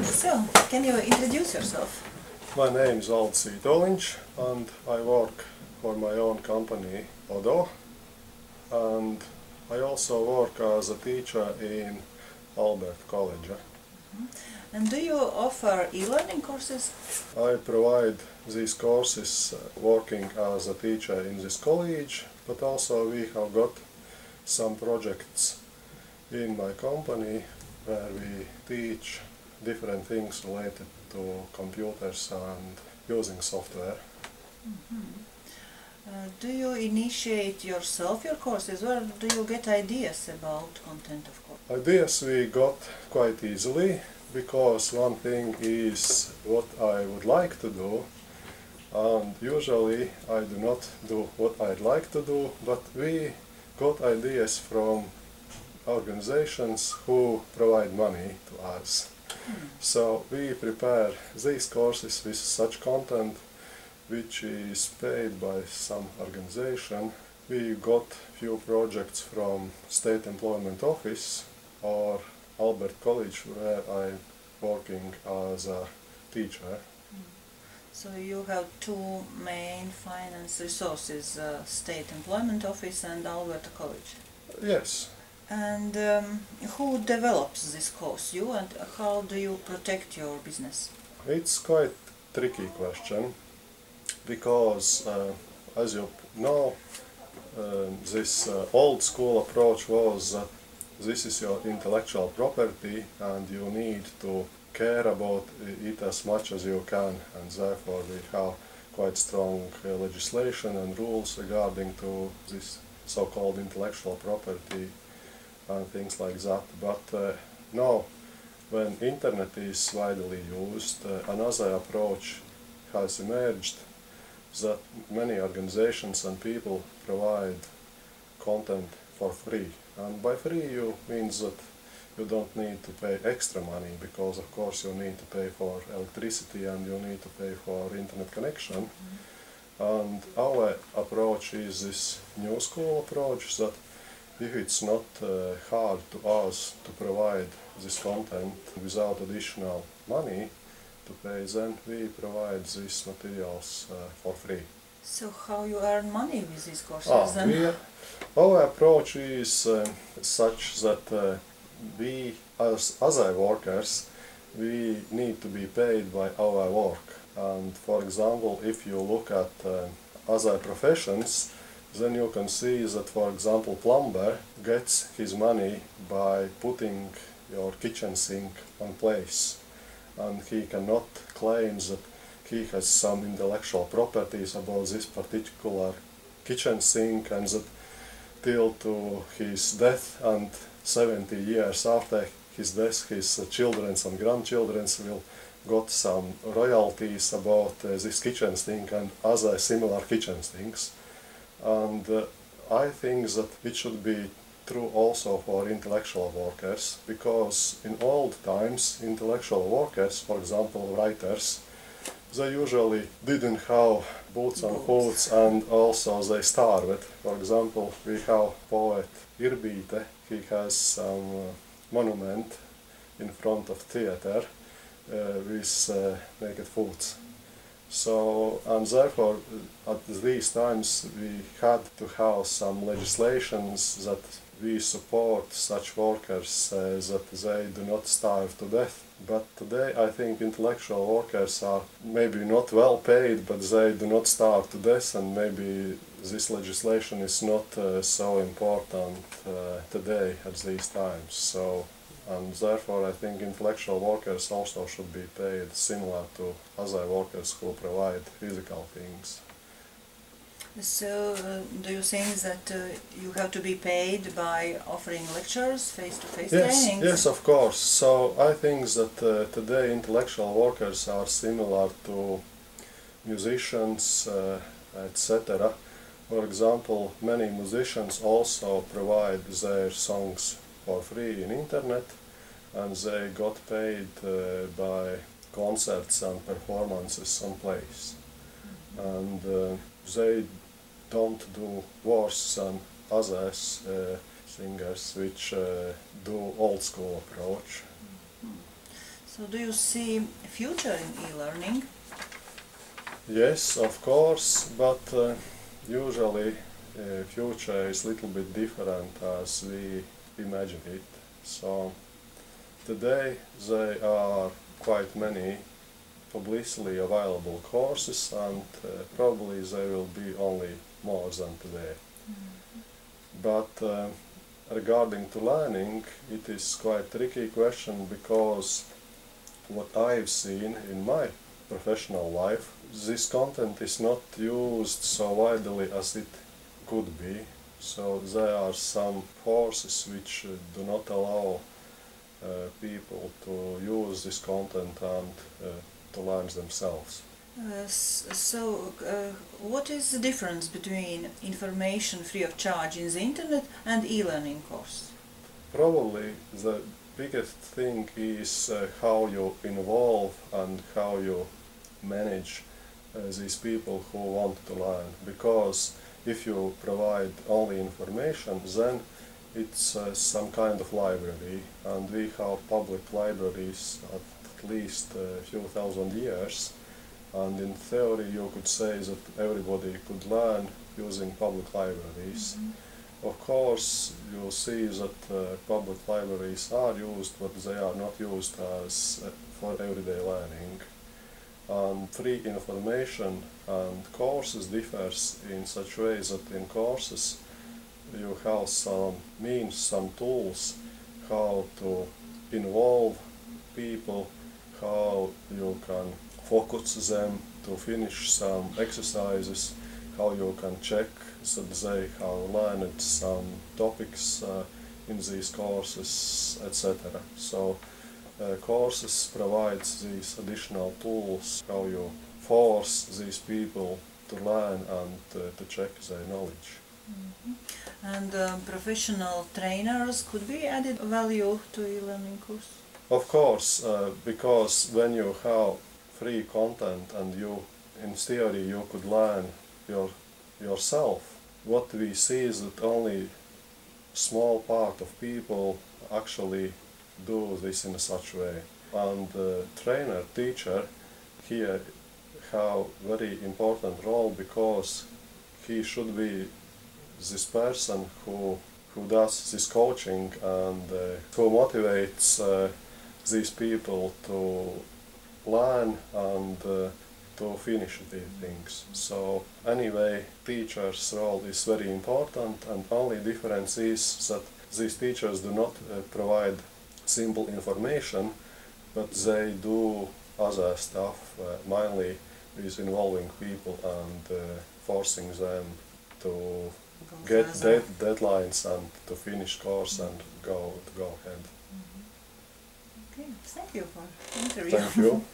So, can you introduce yourself? My name is Aldis and I work for my own company, Odo, and I also work as a teacher in Albert College. And do you offer e-learning courses? I provide these courses working as a teacher in this college, but also we have got some projects in my company where we teach different things related to computers and using software. Do you initiate yourself your courses, or do you get ideas about content of course? Ideas we got quite easily, because one thing is what I would like to do, and usually I do not do what I'd like to do, but we got ideas from organizations who provide money to us. So we prepare these courses with such content which is paid by some organization. We got few projects from State Employment Office or Albert College, where I'm working as a teacher. So you have two main finance resources, State Employment Office and Albert College. Yes. And who develops this course? You, and how do you protect your business? It's quite tricky question, because as you know, this old school approach was that this is your intellectual property and you need to care about it as much as you can, and therefore we have quite strong legislation and rules regarding to this so-called intellectual property and things like that. But now, when internet is widely used, another approach has emerged, that many organizations and people provide content for free. And by free you means that you don't need to pay extra money, because of course you need to pay for electricity and you need to pay for internet connection. And our approach is this new school approach, that if it's not hard to us to provide this content without additional money to pay, then we provide these materials for free. So how you earn money with these courses then? Our approach is such that we as other workers, we need to be paid by our work. And for example, if you look at other professions, then you can see that, for example, plumber gets his money by putting your kitchen sink on place, and he cannot claim that he has some intellectual properties about this particular kitchen sink, and that till to his death and 70 years after his death, his children and grandchildren will got some royalties about this kitchen sink and other similar kitchen sinks. And I think that it should be true also for intellectual workers, because in old times intellectual workers, for example writers, they usually didn't have boots and boots, and also they starved. For example, we have poet Irbīte. He has some monument in front of theater with naked foods. So, and therefore at these times we had to have some legislations that we support such workers that they do not starve to death. But today I think intellectual workers are maybe not well paid, but they do not starve to death, and maybe this legislation is not so important today at these times. So, and therefore I think intellectual workers also should be paid similar to other workers who provide physical things. So, do you think that you have to be paid by offering lectures, face-to-face trainings? Yes, of course. So I think that today intellectual workers are similar to musicians, etc. For example, many musicians also provide their songs for free in internet, and they got paid by concerts and performances on place. And they don't do worse than others singers which do old school approach. So do you see a future in e-learning? Yes, of course, but usually future is a little bit different as we imagine it. So today there are quite many publicly available courses, and probably there will be only more than today. But regarding to learning, it is quite tricky question, because what I've seen in my professional life, this content is not used so widely as it could be. So there are some forces which do not allow people to use this content and to learn themselves. What is the difference between information free of charge in the internet and e-learning course? Probably the biggest thing is how you involve and how you manage these people who want to learn. Because if you provide only information, then it's some kind of library, and we have public libraries at least a few thousand years, and in theory you could say that everybody could learn using public libraries. Of course, you see that public libraries are used, but they are not used as for everyday learning. And free information and courses differs in such way that in courses you have some means, some tools how to involve people, how you can focus them to finish some exercises, how you can check that they have learned some topics in these courses, etc. So courses provide these additional tools, how you force these people to learn and to check their knowledge. And professional trainers could be added value to e-learning course? Of course, because when you have free content and you, in theory, you could learn yourself. What we see is that only small part of people actually do this in such way. And the trainer, teacher, here have very important role, because he should be this person who does this coaching and who motivates these people to learn and to finish these things. So anyway, teacher's role is very important, and only difference is that these teachers do not provide simple information, but they do other stuff, mainly with involving people and forcing them to get deadlines and to finish course and go ahead. Okay, thank you for the interview. Thank you.